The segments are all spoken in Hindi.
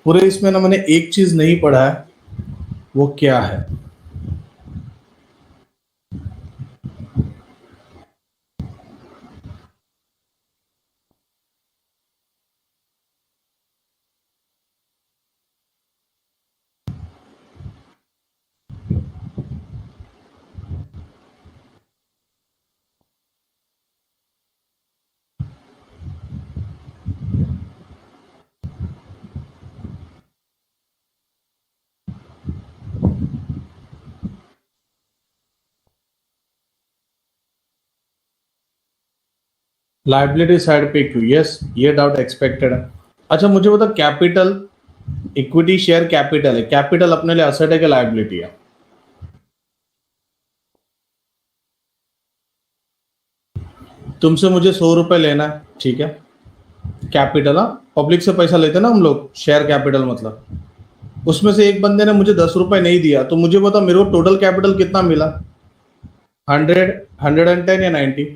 पूरे इसमें ना मैंने एक चीज नहीं पढ़ा है, वो क्या है? लाइबिलिटी साइड पे क्यों? यस, ये डाउट एक्सपेक्टेड है। अच्छा मुझे बता, कैपिटल इक्विटी शेयर कैपिटल है, कैपिटल अपने लिए असेट है कि लाइबिलिटी है? तुमसे मुझे 100 रुपए लेना है, ठीक है, कैपिटल। हाँ, पब्लिक से पैसा लेते ना हम लोग, शेयर कैपिटल मतलब। उसमें से एक बंदे ने मुझे 10 रुपए नहीं दिया, तो मुझे बता मेरे को टोटल कैपिटल कितना मिला? 100, 110 या 90?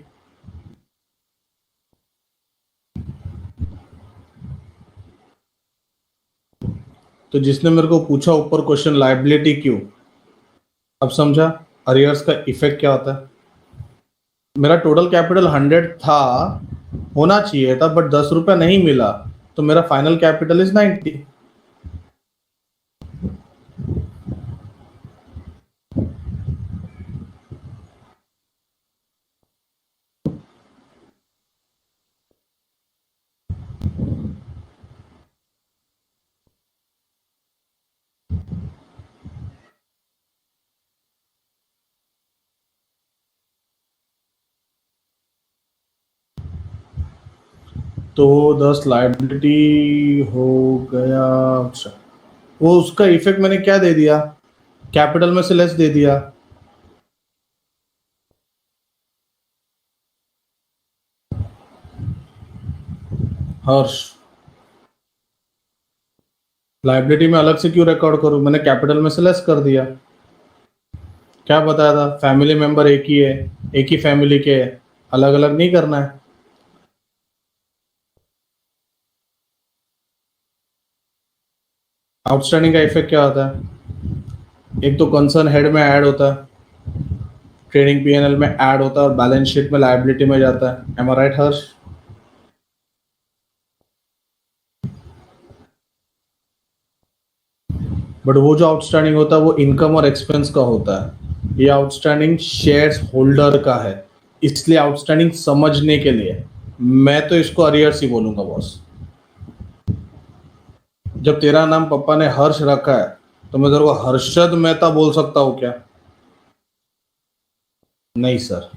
तो जिसने मेरे को पूछा ऊपर क्वेश्चन लाइबिलिटी क्यों, अब समझा अरियर्स का इफेक्ट क्या होता है। मेरा टोटल कैपिटल 100 था, होना चाहिए था, बट 10 रुपया नहीं मिला, तो मेरा फाइनल कैपिटल इज 90। तो 10 लाइबिलिटी हो गया। अच्छा, वो उसका इफेक्ट मैंने क्या दे दिया, कैपिटल में से लेस दे दिया। हर्ष, लाइबिलिटी में अलग से क्यों रिकॉर्ड करूं? मैंने कैपिटल में से लेस कर दिया। क्या बताया था, फैमिली मेंबर एक ही है, एक ही फैमिली के, अलग अलग नहीं करना है। आउटस्टैंडिंग का इफेक्ट क्या होता है? एक तो कंसर्न हेड में ऐड होता है, ट्रेडिंग पीएनएल में ऐड होता है, और बैलेंस शीट में लायबिलिटी में जाता है। Am I right Harsh? But वो जो आउटस्टैंडिंग होता है वो इनकम और एक्सपेंस का होता है, ये आउटस्टैंडिंग शेयर्स होल्डर का है। इसलिए आउटस्टैंडिंग समझने के लिए मैं तो इसको अरियर्स ही बोलूंगा बॉस। जब तेरा नाम पापा ने हर्ष रखा है, तो मैं तेरे को हर्षद मेहता बोल सकता हूँ क्या? नहीं सर।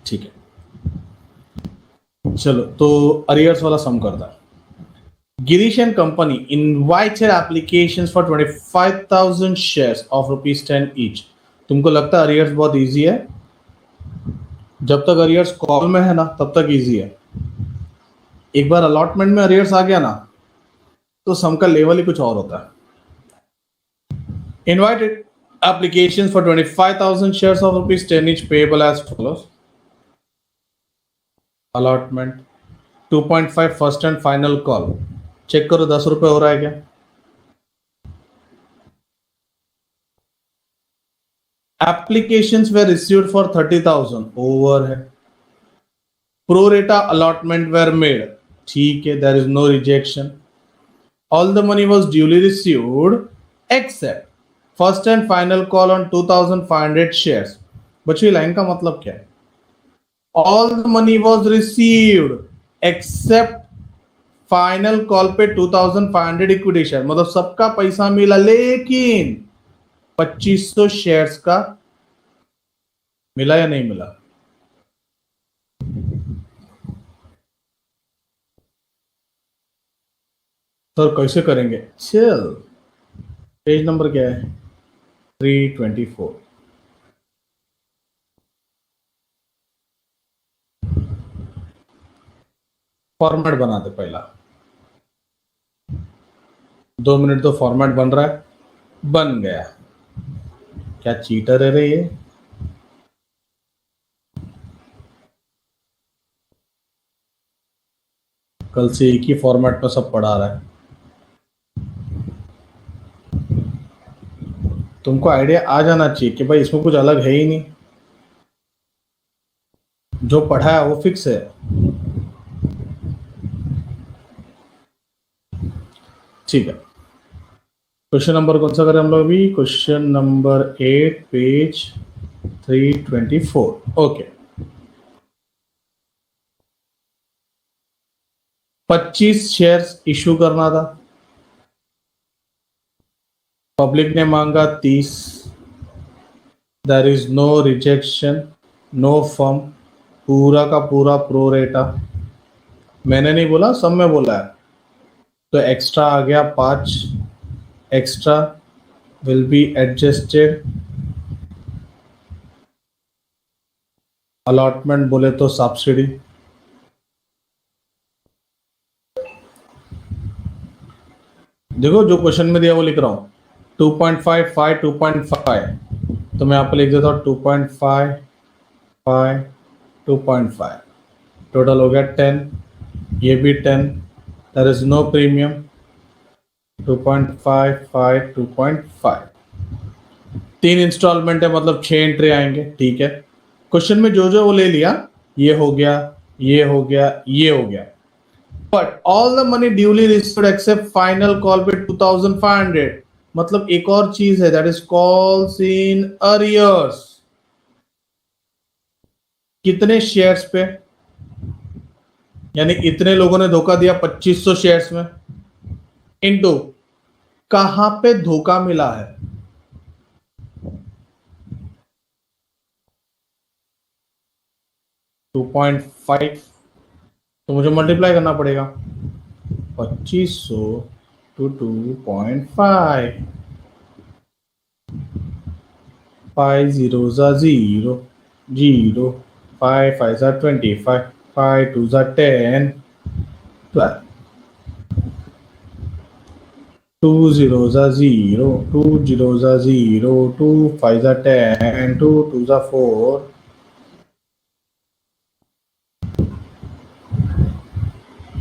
ठीक है, चलो तो अरियर्स वाला सम करता है। Girish and company invited applications for 25,000 shares of rupees 10 each. तुमको लगता है अरियर्स बहुत इजी है? जब तक अरियर्स कॉल में है ना, तब तक इजी है। एक बार अलॉटमेंट में अरियर्स आ गया ना, तो सम का लेवल ही कुछ और होता है। Invited applications for 25,000 shares of rupees 10 each payable as follows. Allotment 2.5 first and final call. Check करो 10 रुपए हो रहा है क्या? Applications were received for 30,000, over है। Pro rata allotment were made, ठीक है, there is no rejection. All the money was duly received except first and final call on 2,500 shares. बच्चों लाइन का मतलब क्या है? All the money was received except final call पे 2,500 इक्विटी शेयर, मतलब सबका पैसा मिला, लेकिन 2,500 शेयर्स का मिला या नहीं मिला? सर कैसे करेंगे? चल, पेज नंबर क्या है? 324। फॉर्मेट बना दे पहला। 2 मिनट तो फॉर्मेट बन रहा है। बन गया। क्या चीटर है रे ये? कल से एक ही फॉर्मेट में सब पढ़ा रहा है। तुमको आइडिया आ जाना चाहिए कि भाई इसमें कुछ अलग है ही नहीं, जो पढ़ा है वो फिक्स है। ठीक है, क्वेश्चन नंबर कौन सा करें हम लोग अभी? Question number 8 page 324। ओके, 25 शेयर्स इशू करना था, पब्लिक ने मांगा 30, there is no rejection, no firm, पूरा का पूरा प्रोरेटा। मैंने नहीं बोला, सब में बोला है। तो एक्स्ट्रा आ गया 5, extra will be adjusted, allotment बोले तो सब्सिडी। देखो जो क्वेश्चन में दिया वो लिख रहा हूं, 2.5 5 2.5, तो मैं यहाँ पे लिख देता हूँ 2.5 5 2.5, टोटल हो गया 10, ये भी 10, there is no premium, 2.5 5 2.5, 3 installment है मतलब 6 एंट्री आएंगे। ठीक है, क्वेश्चन में जो जो वो ले लिया, ये हो गया, ये हो गया, ये हो गया, but all the money duly received accept final call पे 2500, मतलब एक और चीज है, that is calls in arrears. कितने शेयर्स पे? यानी इतने लोगों ने धोखा दिया 2500 शेयर्स में, इनटू कहां पे धोखा मिला है? 2.5, तो मुझे मल्टीप्लाई करना पड़ेगा 2500 to 2.5, 5 zeros are 0 0, 5 5s are 25, 5 2s are 10, 12, 2 zeros are 0, 2 zeros are 0, 2 5s are 10, 2 2s are 4,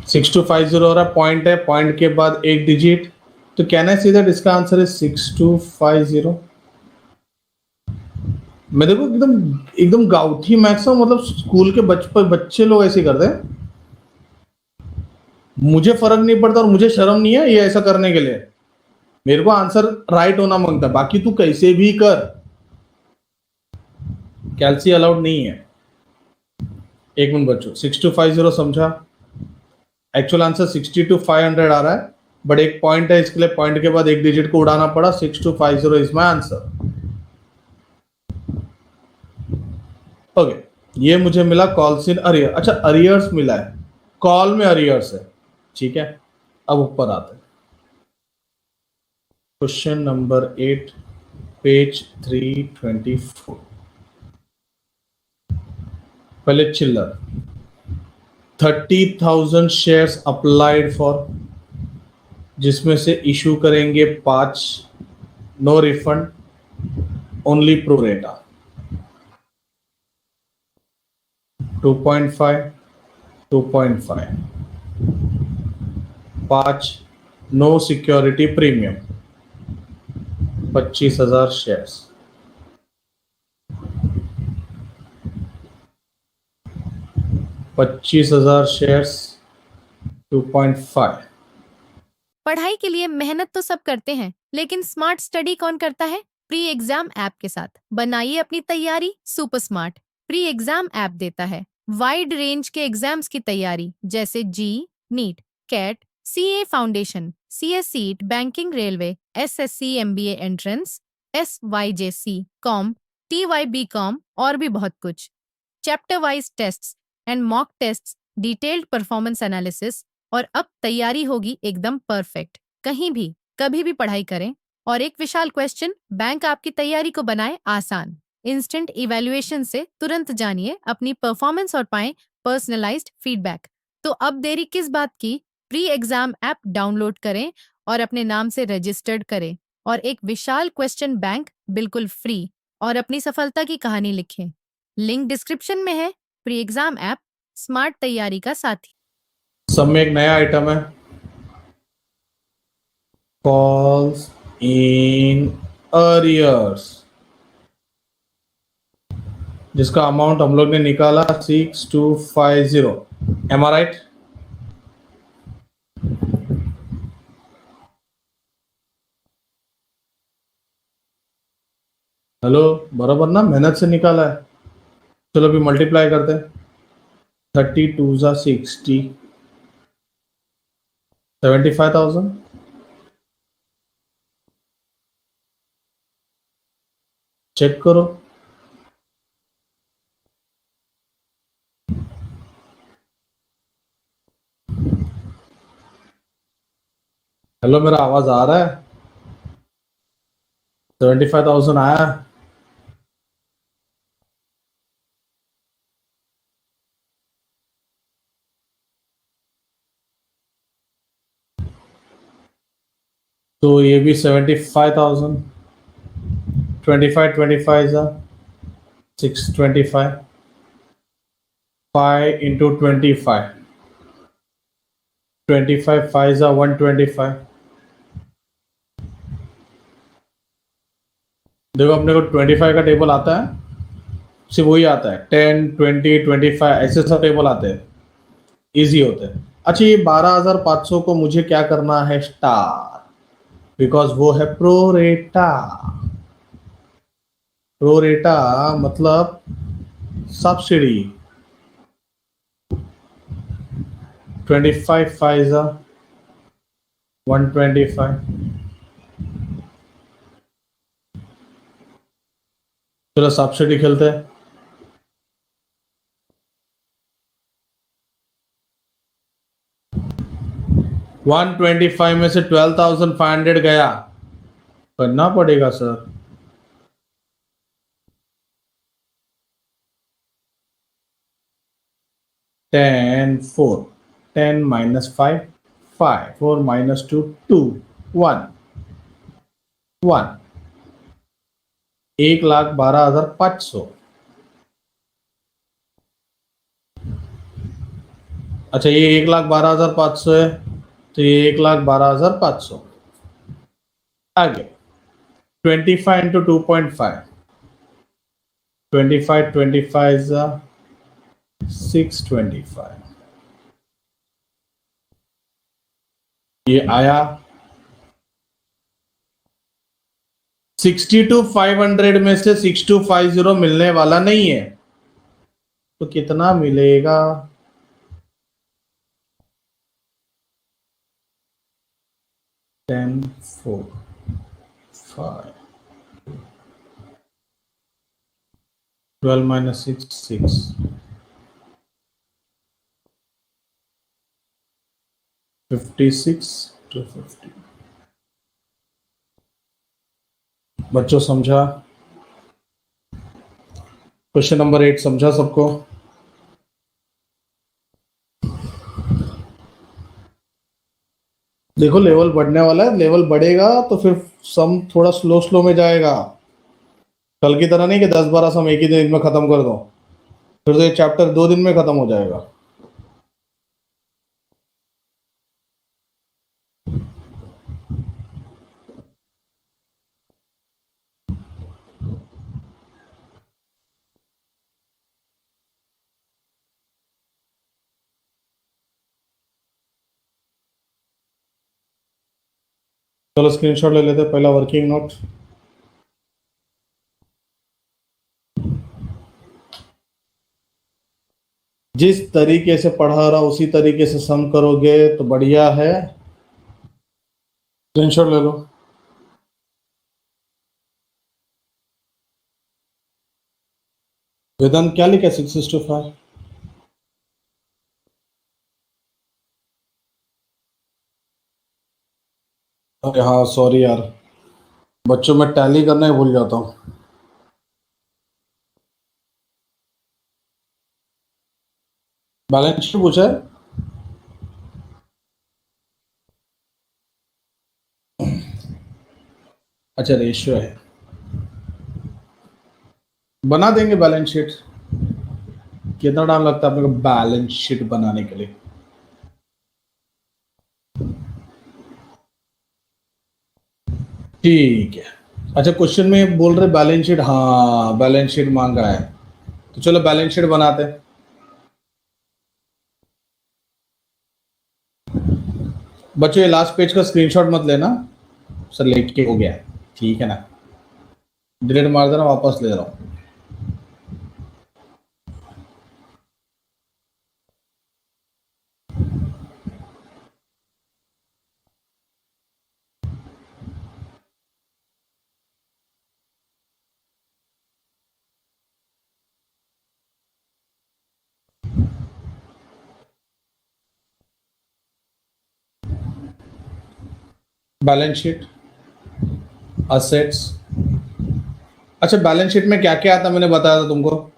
6250 हो रहा, पॉइंट है, पॉइंट के बाद एक डिजिट, तो कैन आई सी दैट इसका आंसर है 6250। मैं देखो एकदम एकदम गाउठी मैथ्स हूं, मतलब स्कूल के बच्चे लोग ऐसे करते हैं, मुझे फर्क नहीं पड़ता और मुझे शर्म नहीं है ये ऐसा करने के लिए। मेरे को आंसर राइट होना मांगता है, बाकी तू कैसे भी कर, कैलसी अलाउड नहीं है। एक मिनट बच्चों, 6250 समझा, एक्चुअल आंसर 62,500 आ रहा है, बट एक पॉइंट है इसके लिए, पॉइंट के बाद एक डिजिट को उड़ाना पड़ा, 6250 इज माई आंसर। ओके, ये मुझे मिला कॉल्स इन अरियर। अच्छा, अरियर्स मिला है, कॉल में अरियर्स है। ठीक है, अब ऊपर आते हैं, क्वेश्चन नंबर 8 पेज 324। पहले चिल्लर, 30,000 शेयर्स अप्लाइड फॉर, जिसमें से इशू करेंगे 5, no refund, only pro rata, 2.5 2.5, 5 no security premium, 25,000 shares, 25,000 shares, 2.5। पढ़ाई के लिए मेहनत तो सब करते हैं, लेकिन स्मार्ट स्टडी कौन करता है? प्री एग्जाम ऐप के साथ बनाइए अपनी तैयारी super smart. Pre exam app देता है वाइड रेंज के एग्जाम्स की तैयारी, जैसे JEE, NEET, CAT, CA foundation, CS seat, banking, railway, SSC, MBA entrance, SYJC, com, TYB com और भी बहुत कुछ। Chapter wise tests and mock tests, detailed performance analysis, और अब तैयारी होगी एकदम परफेक्ट। कहीं भी कभी भी पढ़ाई करें, और एक विशाल क्वेश्चन बैंक आपकी तैयारी को बनाए आसान। इंस्टेंट इवैल्यूएशन से तुरंत जानिए अपनी परफॉर्मेंस और पाएं पर्सनलाइज्ड फीडबैक। तो अब देरी किस बात की? प्री एग्जाम ऐप डाउनलोड करें और अपने नाम से रजिस्टर्ड करें, और एक विशाल क्वेश्चन बैंक बिल्कुल फ्री, और अपनी सफलता की कहानी लिखें। लिंक डिस्क्रिप्शन में है। प्री एग्जाम ऐप, स्मार्ट तैयारी का साथी। सब में एक नया आइटम है, कॉल्स इन अरियर्स, जिसका अमाउंट हम लोग ने निकाला 6250। M I right? हेलो, बराबर ना? मेहनत से निकाला है। चलो अभी मल्टीप्लाई करते हैं। 32 × 60, 75,000। चेक करो। हेलो, मेरा आवाज आ रहा है? 75,000 आया। तो ये भी 75,000। 25, 25 is 625। 5 into 25, 25 5 is 125। देखो, अपने को 25 का टेबल आता है, सिर्फ वही आता है। 10, 20, 25 ऐसे सब टेबल आते हैं, इजी होते हैं। अच्छा, ये 12,500 को मुझे क्या करना है? स्टार, बिकॉज वो है प्रोरेटा। प्रोरेटा मतलब सब्सिडी। 25 5 is 125। चलो सब्सिडी खेलते हैं। 125 में से 12,500 गया, करना पड़ेगा sir. Ten four, 10 minus 5, 5, 4 minus 2, 2, 1, 1। 1,12,500। अच्छा, ये 1,12,500 है, तो ये 1,12,500। आगे 25 into 2.5, 25, 25 is 625। ये आया 62,500 में से 6250 मिलने वाला नहीं है, तो कितना मिलेगा? 10 4 5, 12 minus 6 6, 56 to 50। बच्चों समझा? क्वेश्चन नंबर 8 समझा सबको? देखो, लेवल बढ़ने वाला है। लेवल बढ़ेगा तो फिर सम थोड़ा स्लो स्लो में जाएगा। कल की तरह नहीं कि 10-12 सम एक ही दिन में खत्म कर दो, फिर तो ये चैप्टर 2 दिन में खत्म हो जाएगा। चलो स्क्रीनशॉट ले लेते हैं, पहला वर्किंग नोट। जिस तरीके से पढ़ा रहा उसी तरीके से सम करोगे तो बढ़िया है। स्क्रीनशॉट ले लो। वेदांत क्या लिखा है? 6:5। अरे हाँ, सॉरी यार बच्चों, मैं टैली करना ही भूल जाता हूँ। बैलेंस शीट पूछा है? अच्छा, रेशियो है। बना देंगे बैलेंस शीट। कितना टाइम लगता है अपने को बैलेंस शीट बनाने के लिए? ठीक है। अच्छा, क्वेश्चन में बोल रहे बैलेंस शीट, हाँ बैलेंस शीट मांगा है, तो चलो बैलेंस शीट बनाते हैं। बच्चों ये लास्ट पेज का स्क्रीनशॉट मत लेना, सर लेट के हो गया, ठीक है ना, डिलीट मार देना, वापस ले रहा हूँ। Balance sheet, assets. अच्छा, बैलेंस शीट में क्या क्या आता मैंने बताया था तुमको।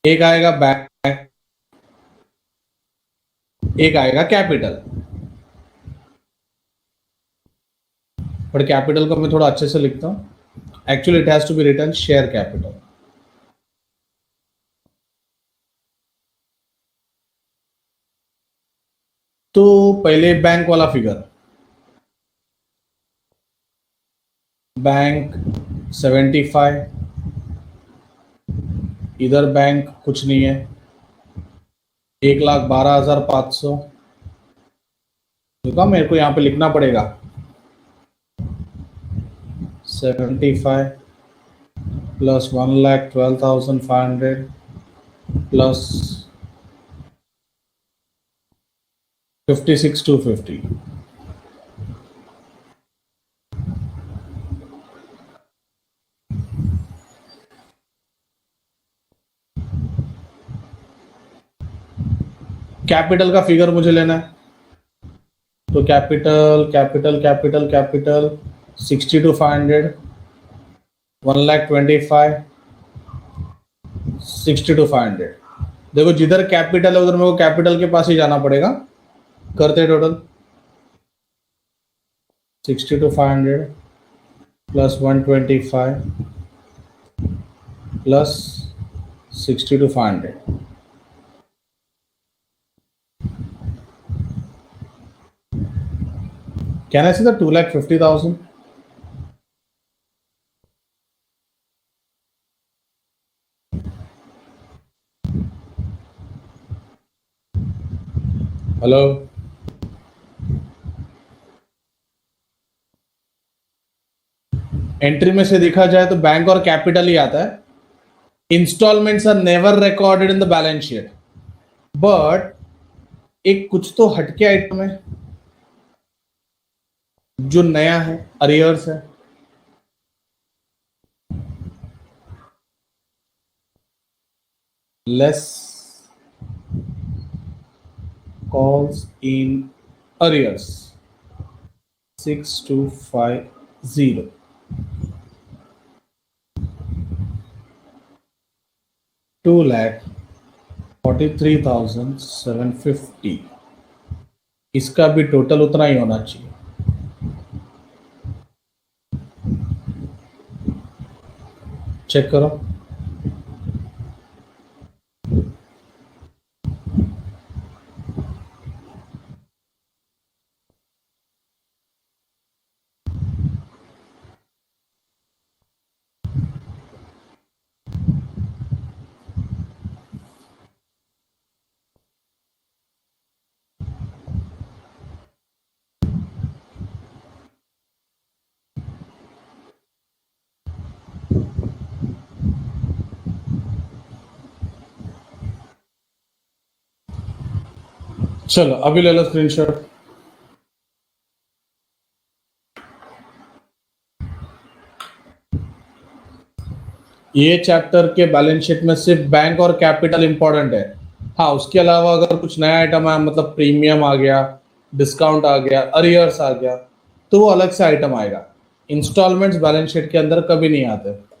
एक आएगा बैंक, एक आएगा कैपिटल। बट कैपिटल को मैं थोड़ा अच्छे से लिखता हूँ, actually it has to be written share capital. तो पहले बैंक वाला फिगर, बैंक 75, इधर बैंक कुछ नहीं है, 1,12,500। देखा, मेरे को यहाँ पे लिखना पड़ेगा 75 प्लस 1,12,500 प्लस 56,250। कैपिटल का फिगर मुझे लेना है, तो कैपिटल कैपिटल कैपिटल कैपिटल 62,500, 1,25,000, 62,500। देखो जिधर कैपिटल है उधर मेरे को कैपिटल के पास ही जाना पड़ेगा। करते total 62,500 plus 125 plus 62,500। Can I see the 2,50,000? Hello, entry में से देखा जाए तो बैंक और कैपिटल ही आता है। Installments are never recorded in the balance sheet, but एक कुछ तो हटके आइटम है जो नया है, अरियर्स है। Less calls in arrears 6250, 2,43,750। इसका भी टोटल उतना ही होना चाहिए। चेक करो, चलो अभी ले लो स्क्रीनशॉट। ये चैप्टर के बैलेंस शीट में सिर्फ बैंक और कैपिटल इंपॉर्टेंट है। हाँ, उसके अलावा अगर कुछ नया आइटम है, मतलब प्रीमियम आ गया, डिस्काउंट आ गया, अरियर्स आ गया, तो वो अलग से आइटम आएगा। इंस्टॉलमेंट्स बैलेंस शीट के अंदर कभी नहीं आते।